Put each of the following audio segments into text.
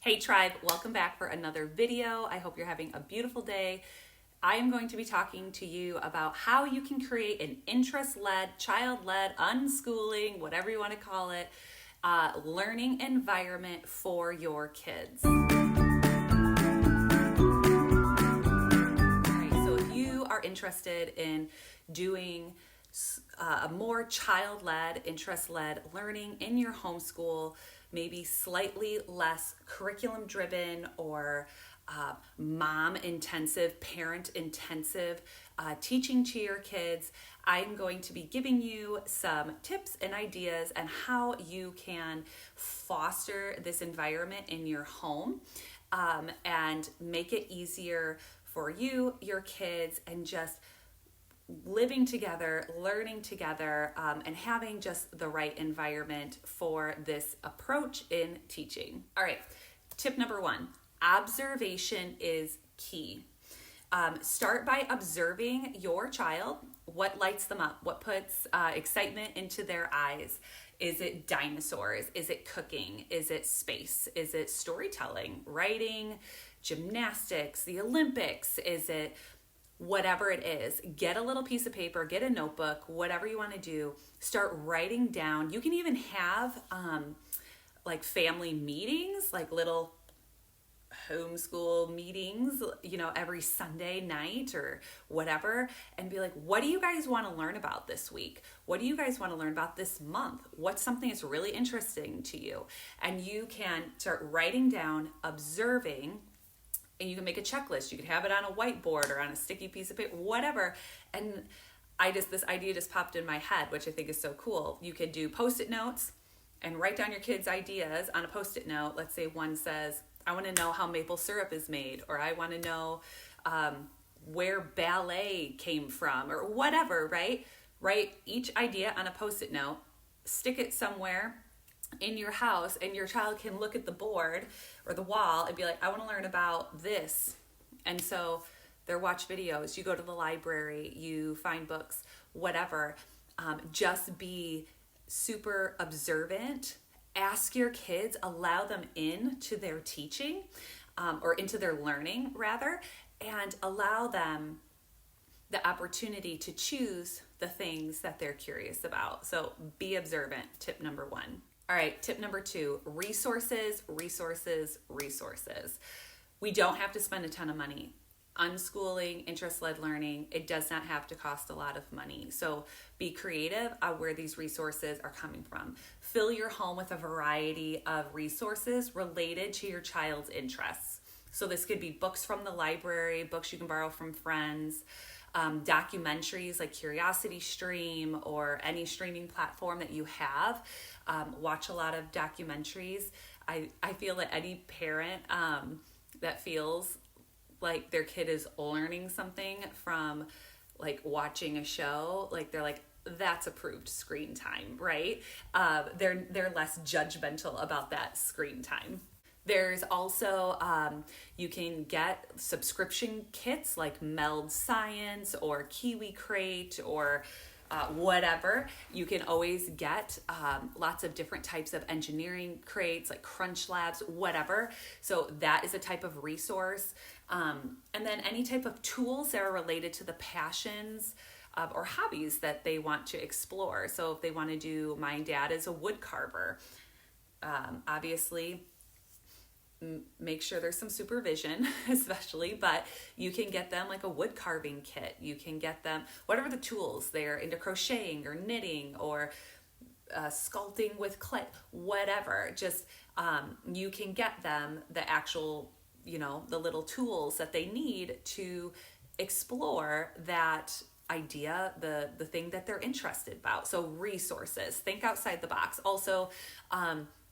Hey tribe, welcome back for another video. I hope you're having a beautiful day. I am going to be talking to you about how you can create an interest-led, child-led, unschooling, whatever you want to call it, learning environment for your kids. All right, so if you are interested in doing a more child-led, interest-led learning in your homeschool, maybe slightly less curriculum-driven or mom-intensive, parent-intensive teaching to your kids, I'm going to be giving you some tips and ideas on how you can foster this environment in your home and make it easier for you, your kids, and just living together, learning together, and having just the right environment for this approach in teaching. All right, tip number one, observation is key. Start by observing your child. What lights them up? What puts excitement into their eyes? Is it dinosaurs? Is it cooking? Is it space? Is it storytelling, writing, gymnastics, the Olympics? Is it whatever it is? Get a little piece of paper, get a notebook, whatever you want to do, start writing down. You can even have like family meetings, like little homeschool meetings, every Sunday night or whatever, and be like, what do you guys want to learn about this week? What do you guys want to learn about this month? What's something that's really interesting to you? And you can start writing down, observing, and you can make a checklist. You could have it on a whiteboard or on a sticky piece of paper, whatever. And this idea just popped in my head, which I think is so cool. You could do Post-it notes and write down your kids' ideas on a Post-it note. Let's say one says, I want to know how maple syrup is made, or I want to know where ballet came from, or whatever, right? Write each idea on a Post-it note, stick it somewhere in your house, and your child can look at the board or the wall and be like, I want to learn about this. And so they watch videos, you go to the library, you find books, whatever. Just be super observant. Ask your kids, allow them into their teaching or into their learning rather, and allow them the opportunity to choose the things that they're curious about. So be observant, tip number one. All right, tip number two, resources. We don't have to spend a ton of money. Unschooling, interest-led learning, it does not have to cost a lot of money. So be creative where these resources are coming from. Fill your home with a variety of resources related to your child's interests. So this could be books from the library, books you can borrow from friends, documentaries like Curiosity Stream or any streaming platform that you have. Watch a lot of documentaries. I feel that any parent that feels like their kid is learning something from like watching a show, like they're like, that's approved screen time, right? They're less judgmental about that screen time. There's also, you can get subscription kits like Meld Science or Kiwi Crate or whatever. You can always get lots of different types of engineering crates like Crunch Labs, whatever. So that is a type of resource. And then any type of tools that are related to the passions or hobbies that they want to explore. So if they want to do, my dad is a wood carver, obviously make sure there's some supervision, especially, but you can get them like a wood carving kit. You can get them whatever the tools they're into, crocheting or knitting or sculpting with clay, whatever. Just you can get them the actual, the little tools that they need to explore that idea, the thing that they're interested about. So resources, think outside the box. Also,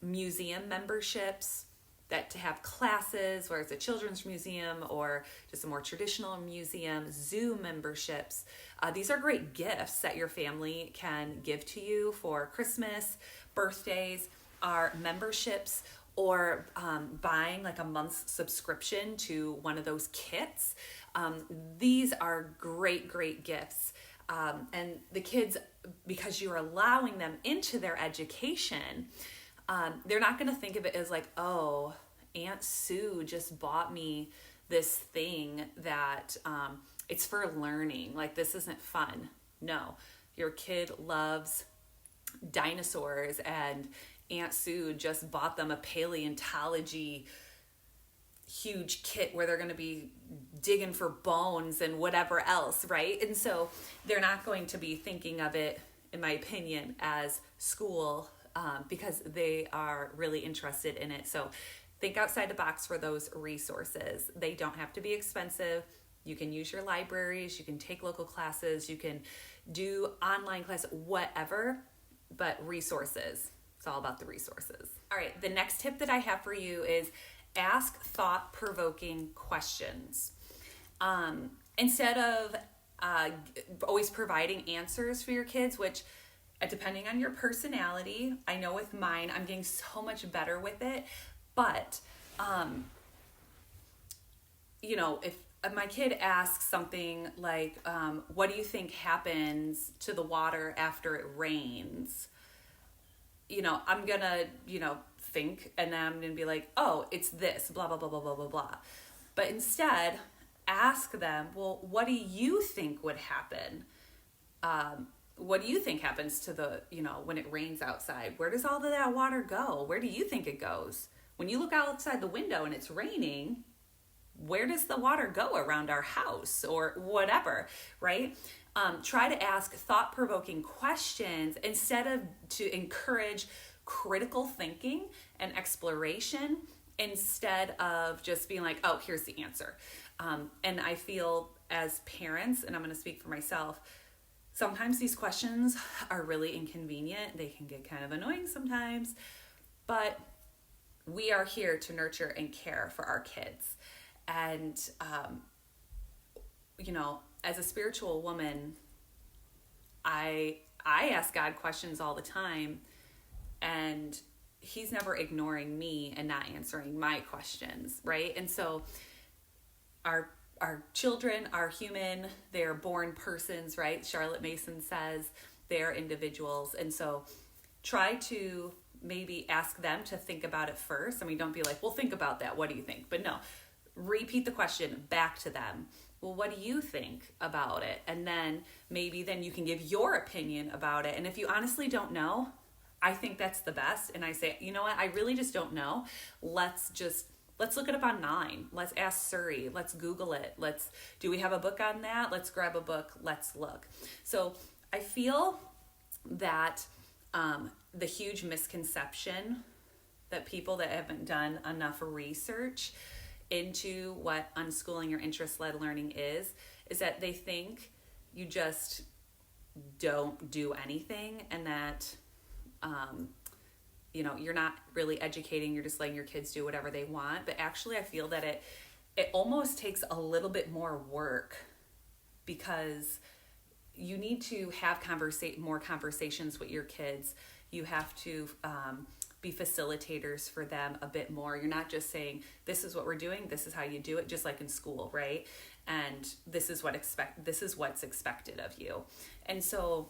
museum memberships, that to have classes, whether it's a children's museum or just a more traditional museum, zoo memberships. These are great gifts that your family can give to you for Christmas, birthdays, are memberships, or buying like a month's subscription to one of those kits. These are great gifts. And the kids, because you're allowing them into their education, they're not going to think of it as like, oh, Aunt Sue just bought me this thing that it's for learning. Like, this isn't fun. No, your kid loves dinosaurs, and Aunt Sue just bought them a paleontology huge kit where they're going to be digging for bones and whatever else, right? And so they're not going to be thinking of it, in my opinion, as school, because they are really interested in it. So think outside the box for those resources. They don't have to be expensive. You can use your libraries, you can take local classes, you can do online classes, whatever, but resources. It's all about the resources. All right, the next tip that I have for you is ask thought-provoking questions. Instead of always providing answers for your kids, which depending on your personality, I know with mine, I'm getting so much better with it. But, if my kid asks something like, what do you think happens to the water after it rains? I'm going to, think, and then I'm going to be like, oh, it's this, blah, blah, blah, blah, blah, blah, blah. But instead, ask them, well, what do you think would happen? What do you think happens to the, when it rains outside? Where does all of that water go? Where do you think it goes? When you look outside the window and it's raining, where does the water go around our house or whatever, right? Try to ask thought-provoking questions instead of to encourage critical thinking and exploration instead of just being like, oh, here's the answer. And I feel as parents, and I'm going to speak for myself, sometimes these questions are really inconvenient. They can get kind of annoying sometimes, but we are here to nurture and care for our kids. And, as a spiritual woman, I ask God questions all the time, and he's never ignoring me and not answering my questions, right? And so our children are human. They're born persons, right? Charlotte Mason says they're individuals. And so try to maybe ask them to think about it first. I mean, don't be like, well, think about that. What do you think? But no, repeat the question back to them. Well, what do you think about it? And then maybe then you can give your opinion about it. And if you honestly don't know, I think that's the best. And I say, you know what? I really just don't know. Let's look it up online. Let's ask Siri. Let's Google it. Do we have a book on that? Let's grab a book. Let's look. So I feel that the huge misconception that people that haven't done enough research into what unschooling or interest-led learning is that they think you just don't do anything, and that you're not really educating, you're just letting your kids do whatever they want. But actually I feel that it almost takes a little bit more work, because you need to have more conversations with your kids. You have to be facilitators for them a bit more. You're not just saying, this is what we're doing, this is how you do it, just like in school, right? And this is what's expected of you. And so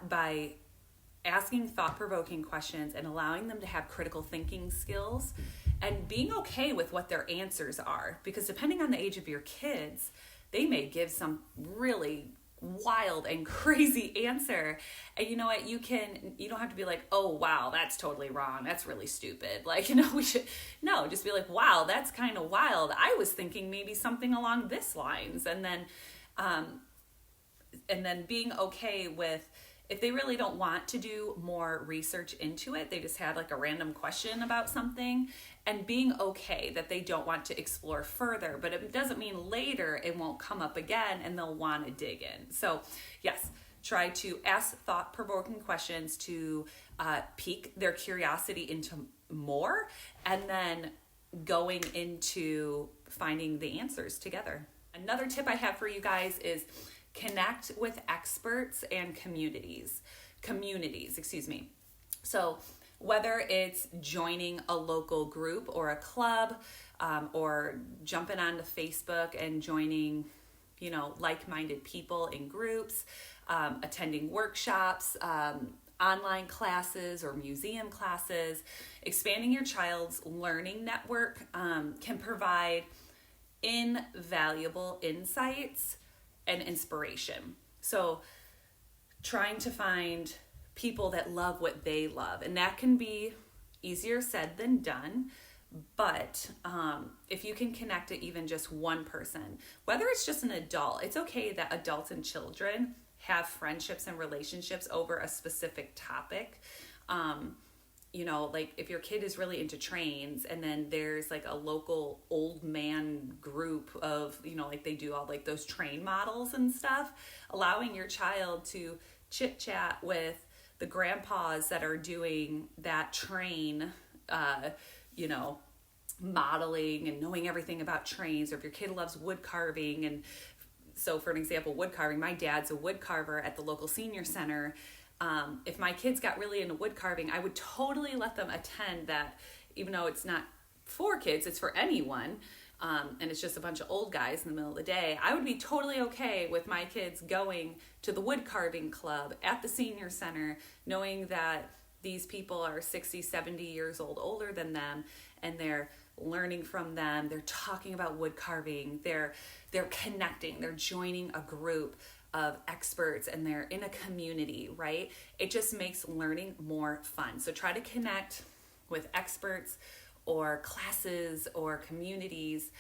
by asking thought-provoking questions and allowing them to have critical thinking skills and being okay with what their answers are, because depending on the age of your kids, they may give some really wild and crazy answer. And you know what? You don't have to be like, oh, wow, that's totally wrong. That's really stupid. Just be like, wow, that's kind of wild. I was thinking maybe something along this lines. And then being okay with, if they really don't want to do more research into it, they just had like a random question about something, and being okay that they don't want to explore further, but it doesn't mean later it won't come up again and they'll want to dig in. So yes, try to ask thought-provoking questions to pique their curiosity into more, and then going into finding the answers together. Another tip I have for you guys is connect with experts and communities. So whether it's joining a local group or a club, or jumping onto Facebook and joining, like-minded people in groups, attending workshops, online classes or museum classes. Expanding your child's learning network can provide invaluable insights and inspiration. So trying to find people that love what they love, and that can be easier said than done. But if you can connect to even just one person, whether it's just an adult, it's okay that adults and children have friendships and relationships over a specific topic. Like if your kid is really into trains, and then there's like a local old man group of, like they do all like those train models and stuff, allowing your child to chit chat with the grandpas that are doing that train, modeling and knowing everything about trains. Or if your kid loves wood carving, and so for an example, wood carving, my dad's a wood carver at the local senior center. If my kids got really into wood carving, I would totally let them attend that, even though it's not for kids, it's for anyone. And it's just a bunch of old guys in the middle of the day. I would be totally okay with my kids going to the wood carving club at the senior center, knowing that these people are 60, 70 years old, older than them, and they're learning from them. They're talking about wood carving. They're connecting. They're joining a group of experts, and they're in a community, right? It just makes learning more fun. So try to connect with experts or classes or communities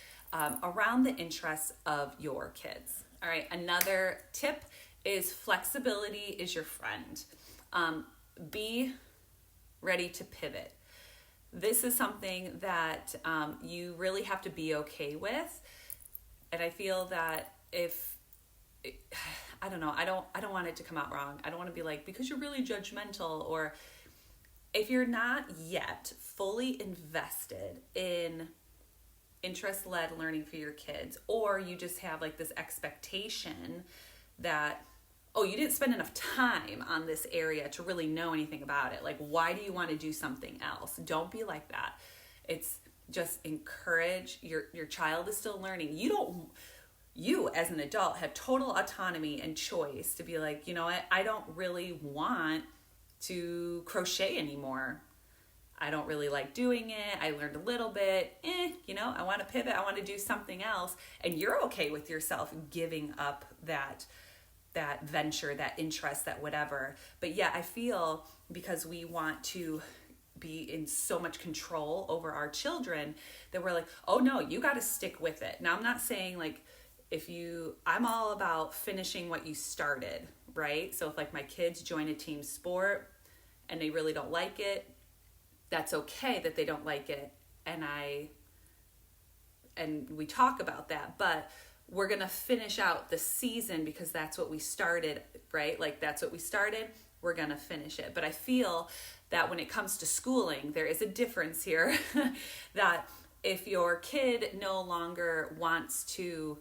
around the interests of your kids. All right, another tip is flexibility is your friend. Be ready to pivot. This is something that you really have to be okay with. And I feel that I don't want it to come out wrong. I don't want to be like, because you're really judgmental, or if you're not yet fully invested in interest-led learning for your kids, or you just have like this expectation that, oh, you didn't spend enough time on this area to really know anything about it. Like, why do you want to do something else? Don't be like that. It's just encourage your child is still learning. You as an adult have total autonomy and choice to be like, I don't really want to crochet anymore. I don't really like doing it. I learned a little bit. I want to pivot. I want to do something else. And you're okay with yourself giving up that venture, that interest, that whatever. But yeah, I feel because we want to be in so much control over our children that we're like, oh no, you got to stick with it. Now, I'm not saying like, I'm all about finishing what you started, right? So if like my kids join a team sport and they really don't like it, that's okay that they don't like it. And we talk about that, but we're going to finish out the season because that's what we started, right? Like that's what we started. We're going to finish it. But I feel that when it comes to schooling, there is a difference here that if your kid no longer wants to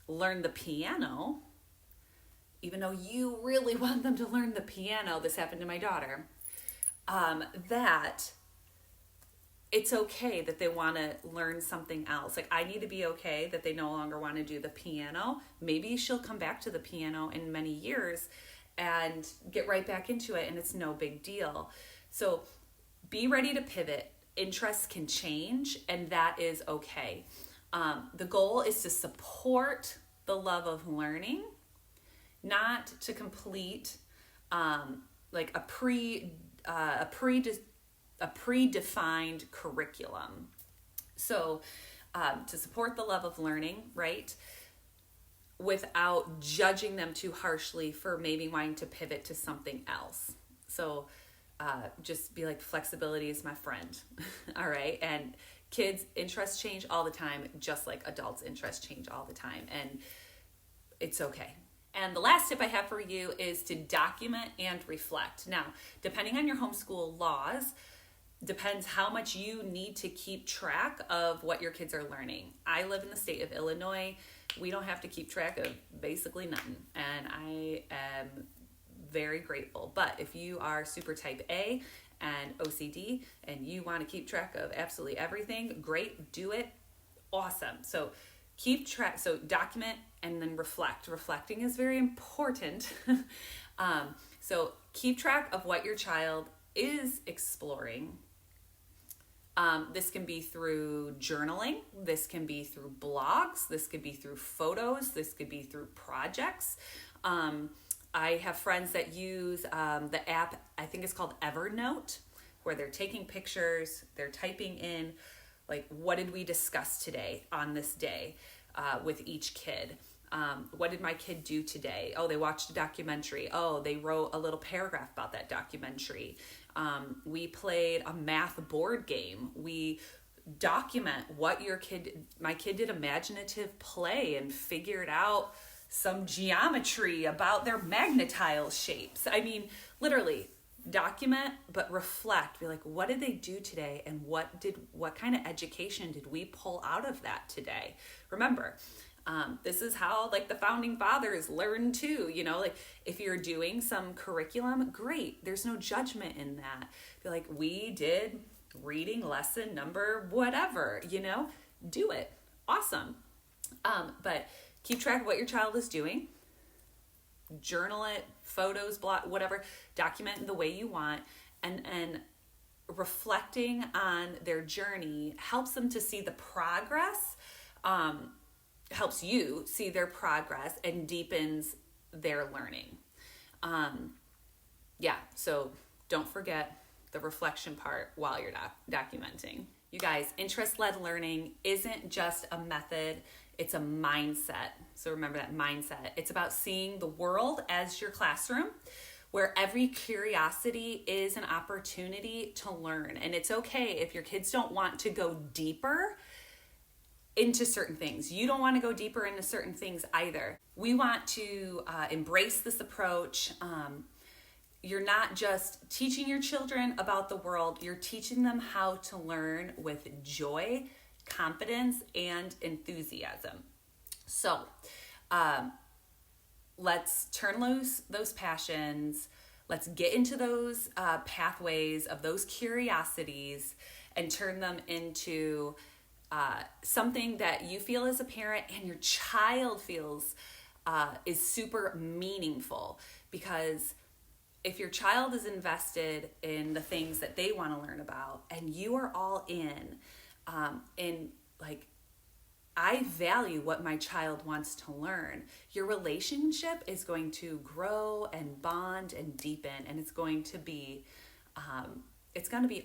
learn the piano, even though you really want them to learn the piano, this happened to my daughter, that it's okay that they want to learn something else. Like I need to be okay that they no longer want to do the piano. Maybe she'll come back to the piano in many years and get right back into it, and it's no big deal. So be ready to pivot. Interests can change, and that is okay. The goal is to support the love of learning, not to complete like a predefined curriculum. So to support the love of learning, right, without judging them too harshly for maybe wanting to pivot to something else. So just be like, flexibility is my friend. All right. And kids' interests change all the time, just like adults' interests change all the time. And it's okay. And the last tip I have for you is to document and reflect. Now, depending on your homeschool laws, depends how much you need to keep track of what your kids are learning. I live in the state of Illinois. We don't have to keep track of basically nothing. And I am very grateful. But if you are super type A and OCD and you want to keep track of absolutely everything, great, do it. Awesome. So keep track. So document and then reflect. Reflecting is very important. So keep track of what your child is exploring. This can be through journaling, this can be through blogs, this could be through photos, this could be through projects. I have friends that use the app, I think it's called Evernote, where they're taking pictures, they're typing in, like, what did we discuss today on this day with each kid? What did my kid do today? Oh, they watched a documentary. Oh, they wrote a little paragraph about that documentary. We played a math board game. We document what my kid did imaginative play and figured out some geometry about their magnetile shapes. I mean, literally document, but reflect. Be like, what did they do today? And what kind of education did we pull out of that today? Remember, this is how, like, the founding fathers learned too, you know, like, if you're doing some curriculum, great. There's no judgment in that. Be like, we did reading lesson number whatever, you know, do it. Awesome. But keep track of what your child is doing. Journal it, photos, blog, whatever, document the way you want. And reflecting on their journey helps them to see the progress, helps you see their progress and deepens their learning. So don't forget the reflection part while you're documenting. You guys, interest-led learning isn't just a method, it's a mindset. So remember that mindset. It's about seeing the world as your classroom, where every curiosity is an opportunity to learn. And it's okay if your kids don't want to go deeper into certain things. You don't want to go deeper into certain things either. We want to embrace this approach. You're not just teaching your children about the world, you're teaching them how to learn with joy, confidence, and enthusiasm. So let's turn loose those passions. Let's get into those pathways of those curiosities and turn them into something that you feel as a parent and your child feels is super meaningful. Because if your child is invested in the things that they want to learn about and you are all in like, I value what my child wants to learn, your relationship is going to grow and bond and deepen, and it's going to be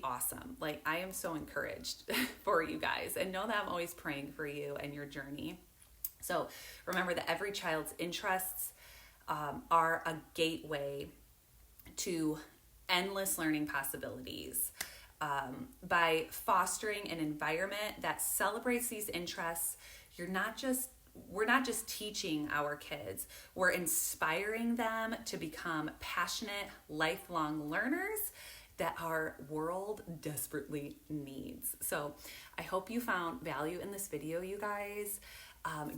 awesome. Like, I am so encouraged for you guys, and know that I'm always praying for you and your journey. So remember that every child's interests are a gateway to endless learning possibilities. By fostering an environment that celebrates these interests, we're not just teaching our kids, we're inspiring them to become passionate, lifelong learners that our world desperately needs. So I hope you found value in this video, you guys.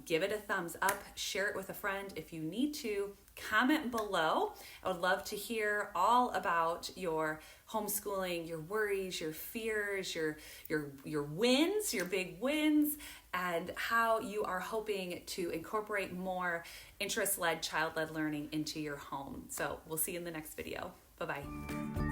Give it a thumbs up, share it with a friend if you need to, comment below. I would love to hear all about your homeschooling, your worries, your fears, your wins, your big wins, and how you are hoping to incorporate more interest-led, child-led learning into your home. So we'll see you in the next video. Bye-bye.